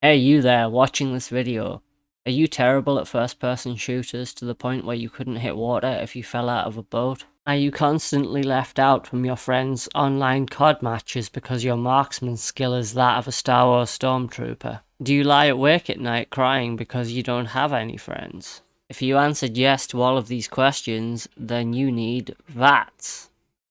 Hey you there, watching this video. Are you terrible at first-person shooters to the point where you couldn't hit water if you fell out of a boat? Are you constantly left out from your friends' online COD matches because your marksman skill is that of a Star Wars stormtrooper? Do you lie awake at night crying because you don't have any friends? If you answered yes to all of these questions, then you need VATS.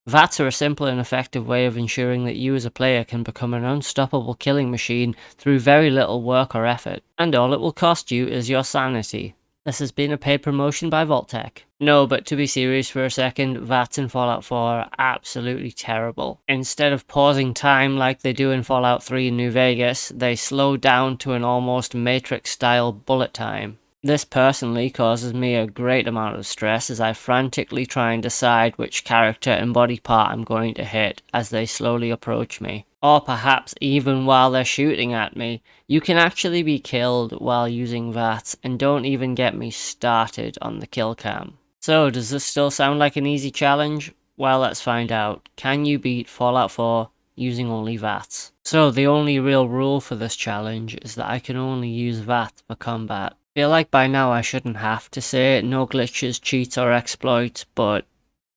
VATs are a simple and effective way of ensuring that you as a player can become an unstoppable killing machine through very little work or effort, and all it will cost you is your sanity. This has been a paid promotion by Vault-Tec. No, but to be serious for a second, VATs in Fallout 4 are absolutely terrible. Instead of pausing time like they do in Fallout 3 and New Vegas, they slow down to an almost Matrix-style bullet time. This personally causes me a great amount of stress as I frantically try and decide which character and body part I'm going to hit as they slowly approach me. Or perhaps even while they're shooting at me. You can actually be killed while using VATS, and don't even get me started on the kill cam. So does this still sound like an easy challenge? Well, let's find out. Can you beat Fallout 4 using only VATS? So the only real rule for this challenge is that I can only use VATS for combat. I feel like by now I shouldn't have to say no glitches, cheats or exploits, but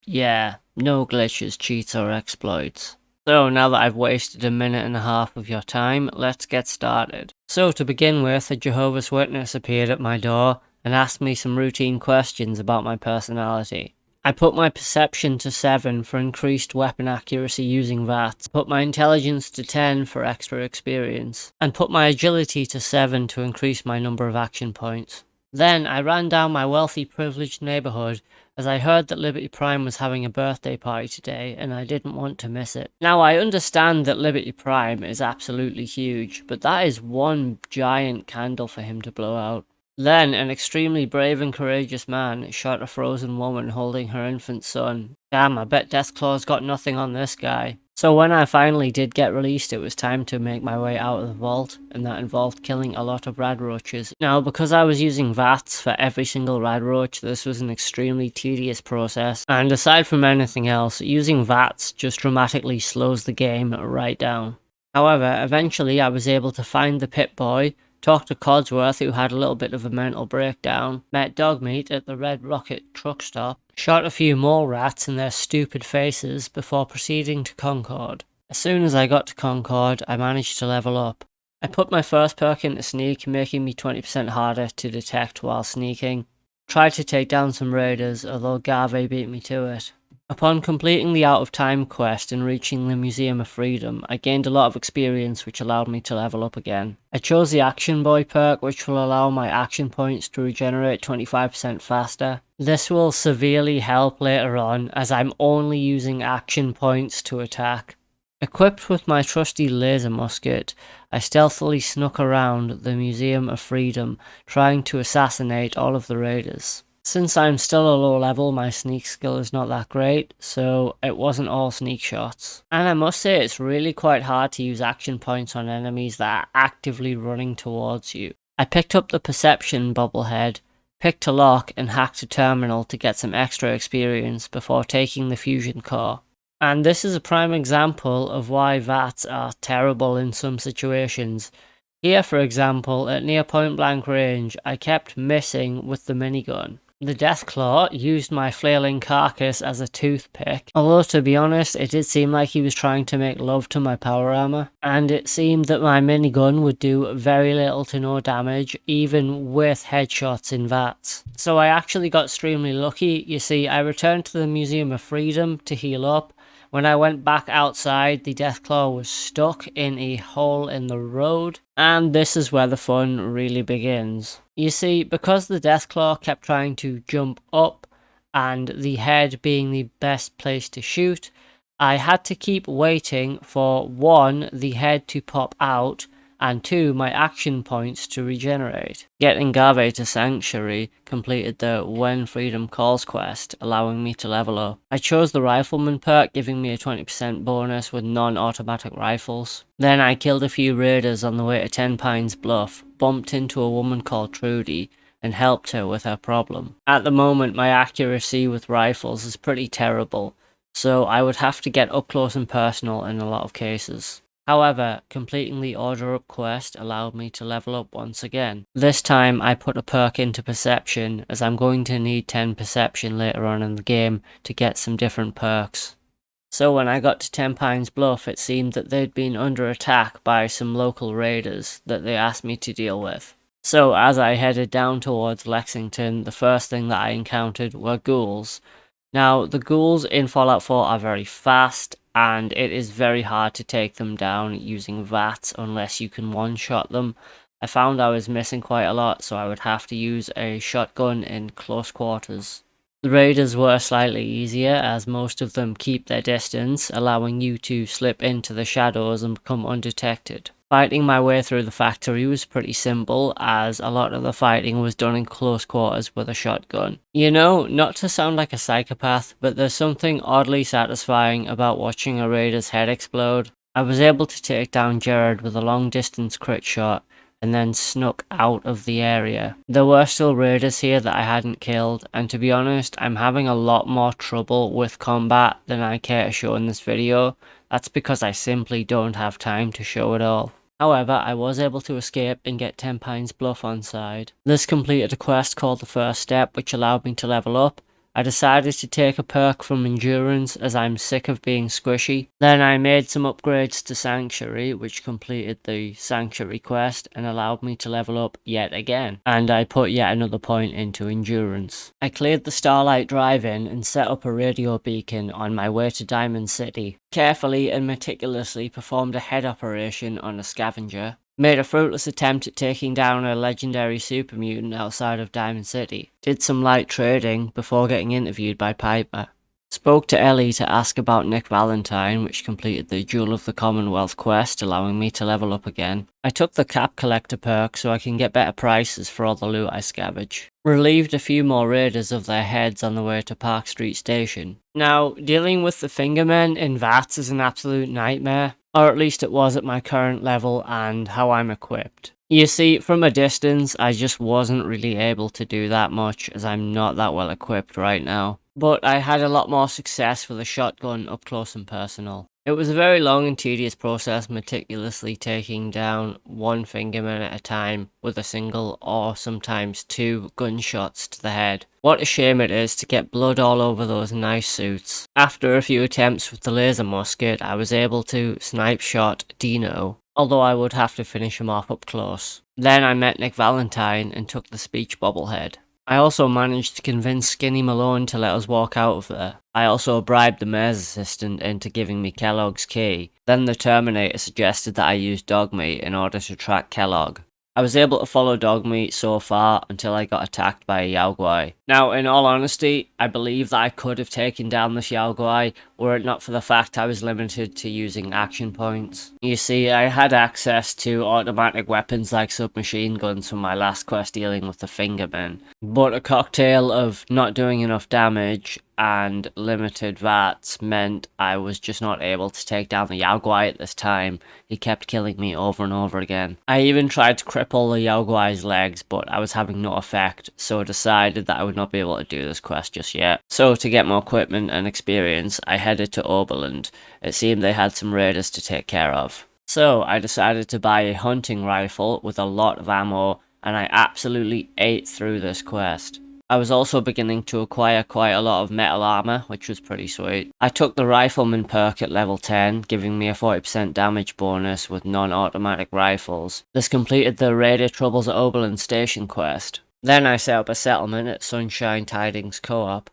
yeah, no glitches, cheats or exploits. So now that I've wasted a minute and a half of your time, let's get started. So to begin with, a Jehovah's Witness appeared at my door and asked me some routine questions about my personality. I put my perception to 7 for increased weapon accuracy using VATS, put my intelligence to 10 for extra experience, and put my agility to 7 to increase my number of action points. Then I ran down my wealthy, privileged neighbourhood as I heard that Liberty Prime was having a birthday party today and I didn't want to miss it. Now I understand that Liberty Prime is absolutely huge, but that is one giant candle for him to blow out. Then an extremely brave and courageous man shot a frozen woman holding her infant son. Damn, I bet Deathclaw's got nothing on this guy. So when I finally did get released, it was time to make my way out of the vault, and that involved killing a lot of rad roaches. Now, because I was using VATS for every single rad roach, this was an extremely tedious process, and aside from anything else, using VATS just dramatically slows the game right down. However, eventually I was able to find the pit boy, talked to Codsworth, who had a little bit of a mental breakdown, met Dogmeat at the Red Rocket truck stop, shot a few more rats in their stupid faces before proceeding to Concord. As soon as I got to Concord, I managed to level up. I put my first perk into sneak, making me 20% harder to detect while sneaking. Tried to take down some raiders, although Garvey beat me to it. Upon completing the Out of Time quest and reaching the Museum of Freedom, I gained a lot of experience which allowed me to level up again. I chose the Action Boy perk, which will allow my action points to regenerate 25% faster. This will severely help later on, as I'm only using action points to attack. Equipped with my trusty laser musket, I stealthily snuck around the Museum of Freedom, trying to assassinate all of the raiders. Since I'm still a low level, my sneak skill is not that great, so it wasn't all sneak shots. And I must say it's really quite hard to use action points on enemies that are actively running towards you. I picked up the Perception bobblehead, picked a lock and hacked a terminal to get some extra experience before taking the fusion core. And this is a prime example of why VATs are terrible in some situations. Here, for example, at near point blank range, I kept missing with the minigun. The Deathclaw used my flailing carcass as a toothpick, although to be honest, it did seem like he was trying to make love to my power armor, and it seemed that my minigun would do very little to no damage, even with headshots in VATS. So I actually got extremely lucky. You see, I returned to the Museum of Freedom to heal up. When I went back outside, the Deathclaw was stuck in a hole in the road, and this is where the fun really begins. You see, because the Deathclaw kept trying to jump up, and the head being the best place to shoot, I had to keep waiting for 1, the head to pop out, and 2, my action points to regenerate. Getting Garvey to Sanctuary completed the When Freedom Calls quest, allowing me to level up. I chose the Rifleman perk, giving me a 20% bonus with non-automatic rifles. Then I killed a few raiders on the way to Ten Pines Bluff, bumped into a woman called Trudy, and helped her with her problem. At the moment, my accuracy with rifles is pretty terrible, so I would have to get up close and personal in a lot of cases. However, completing the Order Up quest allowed me to level up once again. This time I put a perk into Perception, as I'm going to need 10 Perception later on in the game to get some different perks. So when I got to 10 Pines Bluff, it seemed that they'd been under attack by some local raiders that they asked me to deal with. So as I headed down towards Lexington, the first thing that I encountered were ghouls. Now, the ghouls in Fallout 4 are very fast, and it is very hard to take them down using Vats unless you can one-shot them. I found I was missing quite a lot, so I would have to use a shotgun in close quarters. The raiders were slightly easier, as most of them keep their distance, allowing you to slip into the shadows and become undetected. Fighting my way through the factory was pretty simple, as a lot of the fighting was done in close quarters with a shotgun. You know, not to sound like a psychopath, but there's something oddly satisfying about watching a raider's head explode. I was able to take down Jared with a long distance crit shot, and then snuck out of the area. There were still raiders here that I hadn't killed, and to be honest, I'm having a lot more trouble with combat than I care to show in this video. That's because I simply don't have time to show it all. However, I was able to escape and get 10 Pines Bluff on side. This completed a quest called the First Step, which allowed me to level up. I decided to take a perk from Endurance as I'm sick of being squishy. Then I made some upgrades to Sanctuary, which completed the Sanctuary quest and allowed me to level up yet again. And I put yet another point into Endurance. I cleared the Starlight Drive-In and set up a radio beacon on my way to Diamond City. Carefully and meticulously performed a head operation on a scavenger. Made a fruitless attempt at taking down a legendary super mutant outside of Diamond City. Did some light trading before getting interviewed by Piper. Spoke to Ellie to ask about Nick Valentine, which completed the Jewel of the Commonwealth quest, allowing me to level up again. I took the Cap Collector perk so I can get better prices for all the loot I scavenge. Relieved a few more raiders of their heads on the way to Park Street Station. Now, dealing with the Fingermen in Vats is an absolute nightmare. Or at least it was at my current level and how I'm equipped. You see, from a distance, I just wasn't really able to do that much as I'm not that well equipped right now. But I had a lot more success with a shotgun up close and personal. It was a very long and tedious process, meticulously taking down one Fingerman at a time with a single or sometimes two gunshots to the head. What a shame it is to get blood all over those nice suits. After a few attempts with the laser musket, I was able to snipe shot Dino, although I would have to finish him off up close. Then I met Nick Valentine and took the speech bobblehead. I also managed to convince Skinny Malone to let us walk out of there. I also bribed the mayor's assistant into giving me Kellogg's key. Then the Terminator suggested that I use Dogmeat in order to track Kellogg. I was able to follow Dogmeat so far until I got attacked by a Yaoguai. Now, in all honesty, I believe that I could have taken down this Yaoguai were it not for the fact I was limited to using action points. You see, I had access to automatic weapons like submachine guns from my last quest dealing with the Fingermen, but a cocktail of not doing enough damage and limited VATS meant I was just not able to take down the Yaoguai at this time. He kept killing me over and over again. I even tried to cripple the Yaoguai's legs, but I was having no effect, so decided that I would not be able to do this quest just yet. So to get more equipment and experience, I headed to Oberland. It seemed they had some raiders to take care of. So I decided to buy a hunting rifle with a lot of ammo, and I absolutely ate through this quest. I was also beginning to acquire quite a lot of metal armor, which was pretty sweet. I took the Rifleman perk at level 10, giving me a 40% damage bonus with non-automatic rifles. This completed the Raider Troubles at Oberland Station quest. Then I set up a settlement at Sunshine Tidings Co-op.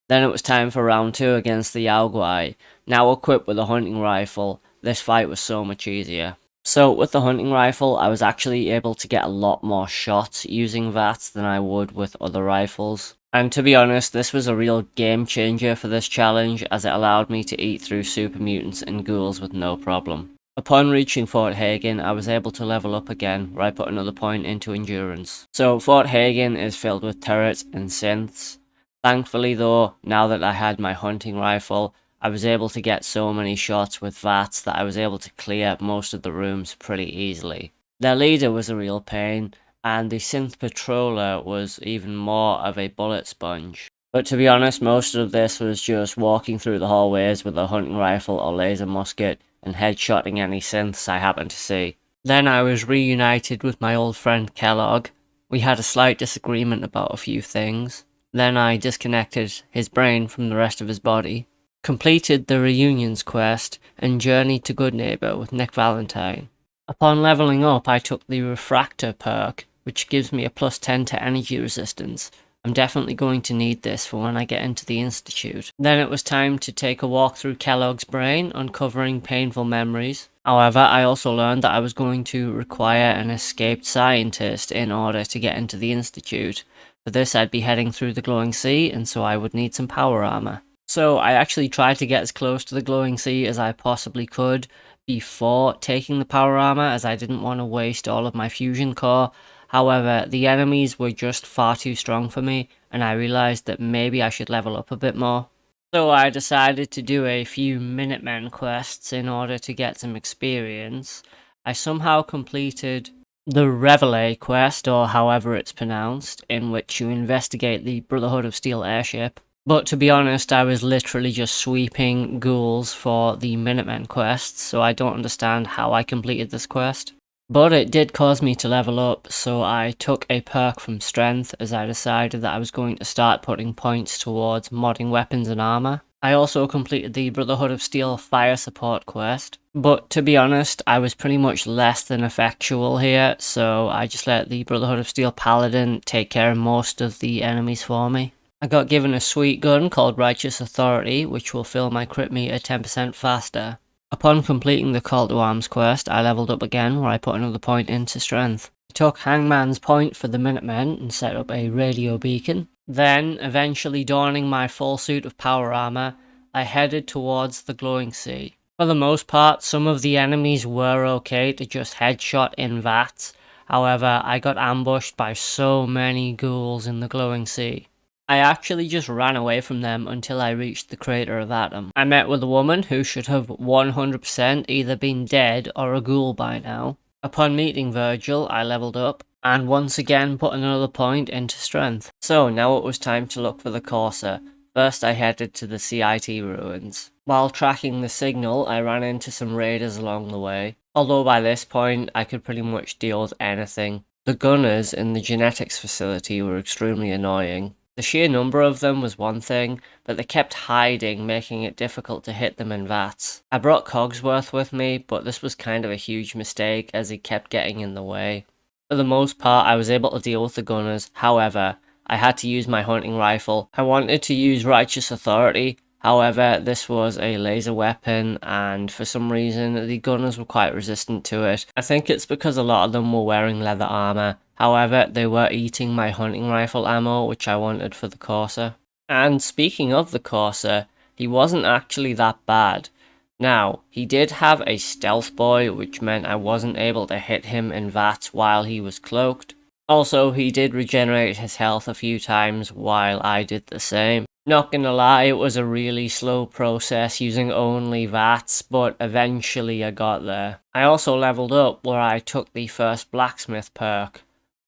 Then it was time for round 2 against the Yaoguai. Now equipped with a hunting rifle, this fight was so much easier. So with the hunting rifle, I was actually able to get a lot more shots using VATS than I would with other rifles. And to be honest, this was a real game changer for this challenge, as it allowed me to eat through super mutants and ghouls with no problem. Upon reaching Fort Hagen, I was able to level up again, where I put another point into Endurance. So Fort Hagen is filled with turrets and synths. Thankfully though, now that I had my hunting rifle, I was able to get so many shots with VATS that I was able to clear most of the rooms pretty easily. Their leader was a real pain, and the synth patroller was even more of a bullet sponge. But to be honest, most of this was just walking through the hallways with a hunting rifle or laser musket, and headshotting any synths I happened to see. Then I was reunited with my old friend Kellogg. We had a slight disagreement about a few things. Then I disconnected his brain from the rest of his body, completed the reunions quest, and journeyed to Goodneighbor with Nick Valentine. Upon leveling up, I took the Refractor perk, which gives me a plus 10 to energy resistance. I'm definitely going to need this for when I get into the Institute. Then it was time to take a walk through Kellogg's brain, uncovering painful memories. However, I also learned that I was going to require an escaped scientist in order to get into the Institute. For this, I'd be heading through the Glowing Sea, and so I would need some power armor. So I actually tried to get as close to the Glowing Sea as I possibly could before taking the power armor, as I didn't want to waste all of my fusion core. However, the enemies were just far too strong for me, and I realized that maybe I should level up a bit more. So I decided to do a few Minutemen quests in order to get some experience. I somehow completed the Reveille quest, or however it's pronounced, in which you investigate the Brotherhood of Steel airship. But to be honest, I was literally just sweeping ghouls for the Minutemen quests, so I don't understand how I completed this quest. But it did cause me to level up, so I took a perk from strength as I decided that I was going to start putting points towards modding weapons and armor. I also completed the Brotherhood of Steel fire support quest, but to be honest, I was pretty much less than effectual here, so I just let the Brotherhood of Steel paladin take care of most of the enemies for me. I got given a sweet gun called Righteous Authority, which will fill my crit meter 10% faster. Upon completing the Call to Arms quest, I leveled up again, where I put another point into strength. I took Hangman's Point for the Minutemen and set up a radio beacon. Then, eventually donning my full suit of power armor, I headed towards the Glowing Sea. For the most part, some of the enemies were okay to just headshot in Vats. However, I got ambushed by so many ghouls in the Glowing Sea. I actually just ran away from them until I reached the crater of Atom. I met with a woman who should have 100% either been dead or a ghoul by now. Upon meeting Virgil, I leveled up, and once again put another point into strength. So now it was time to look for the Corsa. First I headed to the CIT ruins. While tracking the signal, I ran into some raiders along the way. Although by this point, I could pretty much deal with anything. The gunners in the genetics facility were extremely annoying. The sheer number of them was one thing, but they kept hiding, making it difficult to hit them in Vats. I brought Cogsworth with me, but this was kind of a huge mistake as he kept getting in the way. For the most part, I was able to deal with the gunners. However, I had to use my hunting rifle. I wanted to use Righteous Authority. However, this was a laser weapon, and for some reason, the gunners were quite resistant to it. I think it's because a lot of them were wearing leather armor. However, they were eating my hunting rifle ammo, which I wanted for the Corsa. And speaking of the Corsa, he wasn't actually that bad. Now, he did have a stealth boy, which meant I wasn't able to hit him in Vats while he was cloaked. Also, he did regenerate his health a few times while I did the same. Not gonna lie, it was a really slow process using only Vats, but eventually I got there. I also leveled up where I took the first blacksmith perk.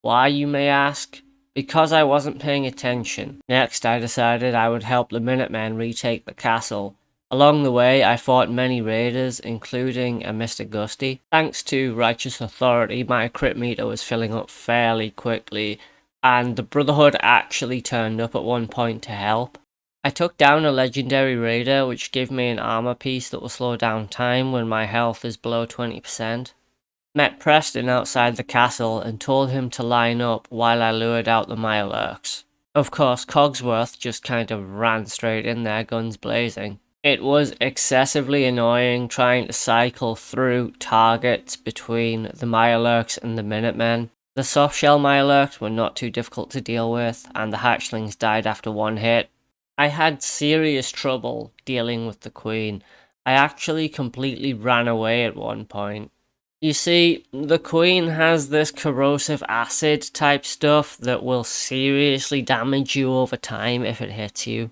Why, you may ask? Because I wasn't paying attention. Next, I decided I would help the Minutemen retake the castle. Along the way, I fought many raiders, including a Mr. Gusty. Thanks to Righteous Authority, my crit meter was filling up fairly quickly, and the Brotherhood actually turned up at one point to help. I took down a legendary raider, which gave me an armor piece that will slow down time when my health is below 20%. Met Preston outside the castle and told him to line up while I lured out the Mirelurks. Of course, Cogsworth just kind of ran straight in there, guns blazing. It was excessively annoying trying to cycle through targets between the Mirelurks and the Minutemen. The softshell Mirelurks were not too difficult to deal with, and the hatchlings died after one hit. I had serious trouble dealing with the Queen. I actually completely ran away at one point. You see, the Queen has this corrosive acid type stuff that will seriously damage you over time if it hits you.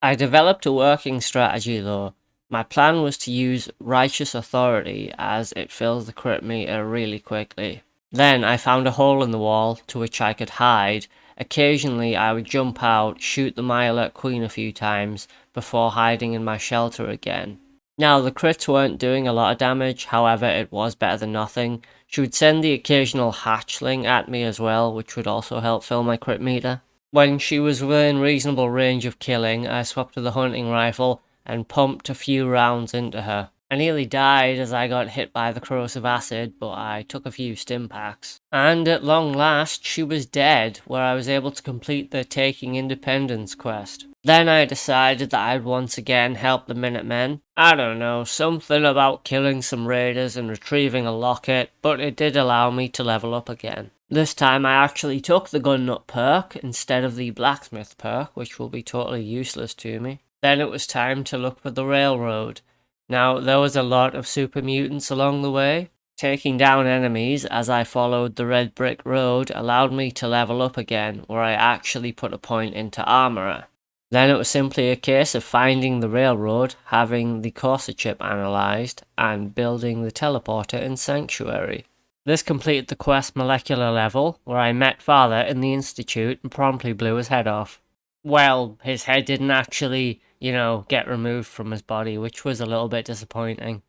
I developed a working strategy though. My plan was to use Righteous Authority as it fills the crit meter really quickly. Then I found a hole in the wall to which I could hide. Occasionally I would jump out, shoot the Mirelurk Queen a few times before hiding in my shelter again. Now, the crits weren't doing a lot of damage, however, it was better than nothing. She would send the occasional hatchling at me as well, which would also help fill my crit meter. When she was within reasonable range of killing, I swapped to the hunting rifle and pumped a few rounds into her. I nearly died as I got hit by the corrosive acid, but I took a few stim packs. And at long last, she was dead, where I was able to complete the Taking Independence quest. Then I decided that I'd once again help the Minutemen. I don't know, something about killing some raiders and retrieving a locket, but it did allow me to level up again. This time I actually took the gun nut perk instead of the blacksmith perk, which will be totally useless to me. Then it was time to look for the railroad. Now, there was a lot of super mutants along the way. Taking down enemies as I followed the red brick road allowed me to level up again, where I actually put a point into armorer. Then it was simply a case of finding the railroad, having the Corsa chip analysed, and building the teleporter in Sanctuary. This completed the quest molecular level, where I met Father in the Institute and promptly blew his head off. Well, his head didn't actually, get removed from his body, which was a little bit disappointing.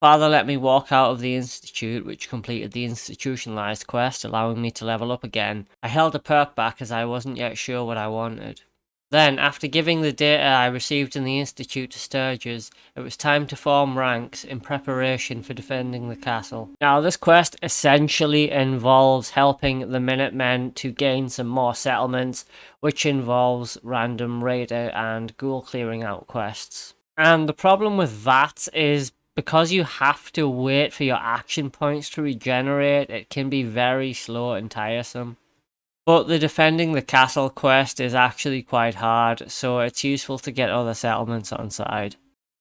Father let me walk out of the Institute, which completed the institutionalized quest, allowing me to level up again. I held a perk back as I wasn't yet sure what I wanted. Then, after giving the data I received in the Institute to Sturges, it was time to form ranks in preparation for defending the castle. Now, this quest essentially involves helping the Minutemen to gain some more settlements, which involves random raider and ghoul clearing out quests. And the problem with Vats is because you have to wait for your action points to regenerate, it can be very slow and tiresome. But the defending the castle quest is actually quite hard, so it's useful to get other settlements on side.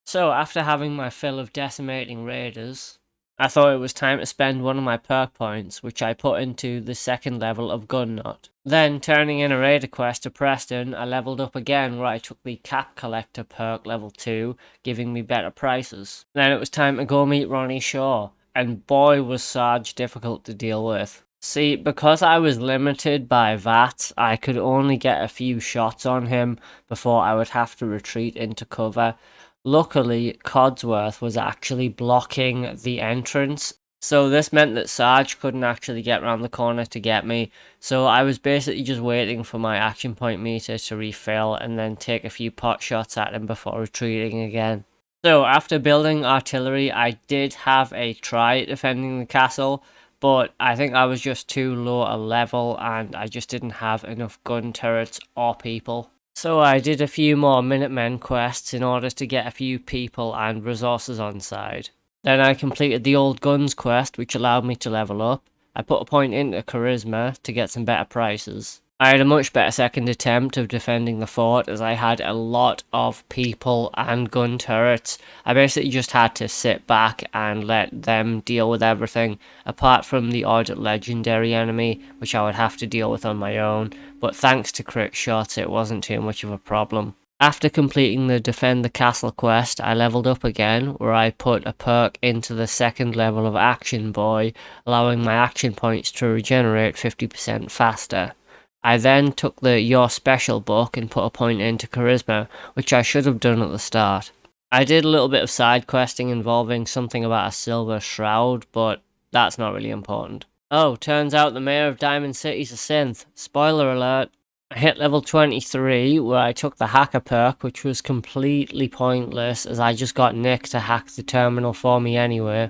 So after having my fill of decimating raiders, I thought it was time to spend one of my perk points, which I put into the second level of Gun Nut. Then, turning in a raider quest to Preston, I leveled up again where I took the Cap Collector perk level 2, giving me better prices. Then it was time to go meet Ronnie Shaw, and boy was Sarge difficult to deal with. See, because I was limited by Vats, I could only get a few shots on him before I would have to retreat into cover. Luckily, Codsworth was actually blocking the entrance, so this meant that Sarge couldn't actually get around the corner to get me, so I was basically just waiting for my action point meter to refill and then take a few pot shots at him before retreating again. So, after building artillery, I did have a try at defending the castle, but I think I was just too low a level and I just didn't have enough gun turrets or people. So I did a few more Minutemen quests in order to get a few people and resources on side. Then I completed the Old Guns quest, which allowed me to level up. I put a point into Charisma to get some better prices. I had a much better second attempt of defending the fort as I had a lot of people and gun turrets. I basically just had to sit back and let them deal with everything, apart from the odd legendary enemy, which I would have to deal with on my own, but thanks to crit shots it wasn't too much of a problem. After completing the Defend the Castle quest, I leveled up again, where I put a perk into the second level of Action Boy, allowing my action points to regenerate 50% faster. I then took the Your Special book and put a point into Charisma, which I should have done at the start. I did a little bit of side questing involving something about a silver shroud, but that's not really important. Oh, turns out the mayor of Diamond City's a synth. Spoiler alert. I hit level 23, where I took the hacker perk, which was completely pointless as I just got Nick to hack the terminal for me anyway.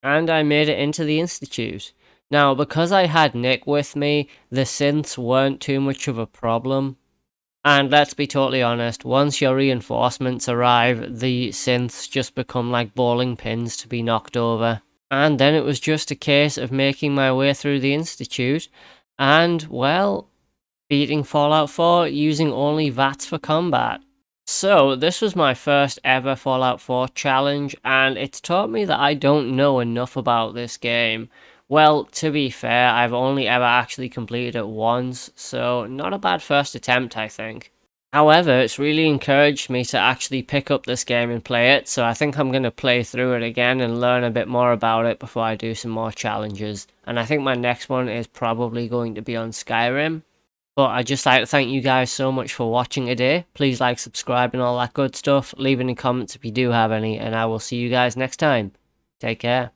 And I made it into the Institute. Now, because I had Nick with me, the synths weren't too much of a problem. And let's be totally honest, once your reinforcements arrive, the synths just become like bowling pins to be knocked over. And then it was just a case of making my way through the Institute, and, well, beating Fallout 4 using only Vats for combat. So, this was my first ever Fallout 4 challenge, and it's taught me that I don't know enough about this game. Well, to be fair, I've only ever actually completed it once, so not a bad first attempt, I think. However, it's really encouraged me to actually pick up this game and play it, so I think I'm going to play through it again and learn a bit more about it before I do some more challenges. And I think my next one is probably going to be on Skyrim. But I'd just like to thank you guys so much for watching today. Please like, subscribe and all that good stuff. Leave any comments if you do have any, and I will see you guys next time. Take care.